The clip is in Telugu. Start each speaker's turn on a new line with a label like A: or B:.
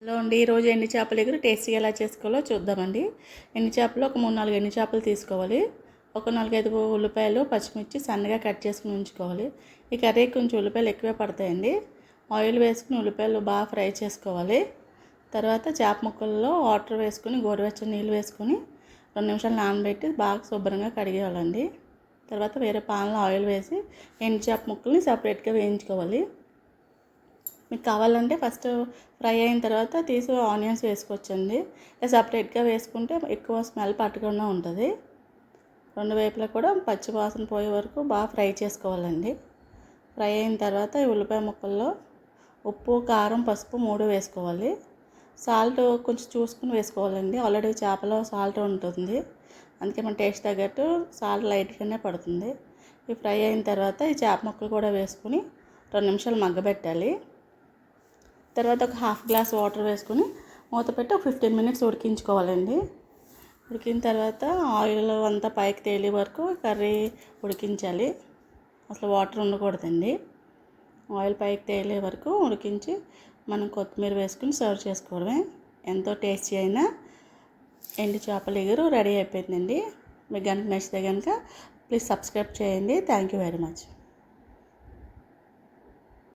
A: హలో అండి, ఈరోజు ఎండు చేపల ఎగురు టేస్టీగా ఎలా చేసుకోవాలో చూద్దామండి. ఎండు చేపలు ఒక 3-4 ఎండు చేపలు తీసుకోవాలి. ఒక 4-5 ఉల్లిపాయలు, పచ్చిమిర్చి సన్నగా కట్ చేసుకుని ఉంచుకోవాలి. ఈ కర్రీకి కొంచెం ఉల్లిపాయలు ఎక్కువే పడతాయండి. ఆయిల్ వేసుకుని ఉల్లిపాయలు బాగా ఫ్రై చేసుకోవాలి. తర్వాత చేప ముక్కల్లో వాటర్ వేసుకుని గోరువెచ్చని నీళ్ళు వేసుకుని 2 నిమిషాలు నానబెట్టి బాగా శుభ్రంగా కడిగేయాలండి. తర్వాత వేరే పాన్లో ఆయిల్ వేసి ఎండు చేప ముక్కల్ని సపరేట్గా వేయించుకోవాలి. మీకు కావాలంటే ఫస్ట్ ఫ్రై అయిన తర్వాత తీసి ఆనియన్స్ వేసుకోవచ్చండి. సపరేట్గా వేసుకుంటే ఎక్కువ స్మెల్ పట్టకుండా ఉంటుంది. 2 వైపులా కూడా పచ్చి వాసన పోయే వరకు బాగా ఫ్రై చేసుకోవాలండి. ఫ్రై అయిన తర్వాత ఈ ఉల్లిపాయ ముక్కల్లో ఉప్పు, కారం, పసుపు 3 వేసుకోవాలి. సాల్ట్ కొంచెం చూసుకుని వేసుకోవాలండి. ఆల్రెడీ చేపలో సాల్ట్ ఉంటుంది, అందుకే మన టేస్ట్ తగ్గట్టు సాల్ట్ లైట్గానే పడుతుంది. ఈ ఫ్రై అయిన తర్వాత ఈ చేప ముక్కలు కూడా వేసుకుని 2 నిమిషాలు మగ్గబెట్టాలి. తర్వాత ఒక హాఫ్ గ్లాస్ వాటర్ వేసుకొని మూత పెట్టి ఒక 15 మినిట్స్ ఉడికించుకోవాలండి. ఉడికిన తర్వాత ఆయిల్ అంతా పైకి తేలే వరకు కర్రీ ఉడికించాలి. అసలు వాటర్ ఉండకూడదండి. ఆయిల్ పైకి తేలే వరకు ఉడికించి మనం కొత్తిమీర వేసుకుని సర్వ్ చేసుకోవడమే. ఎంతో టేస్టీ అయిన ఎండు చేపల ఎగురు రెడీ అయిపోయిందండి. మీకు కనుక నచ్చితే కనుక ప్లీజ్ సబ్స్క్రైబ్ చేయండి. Thank you very much.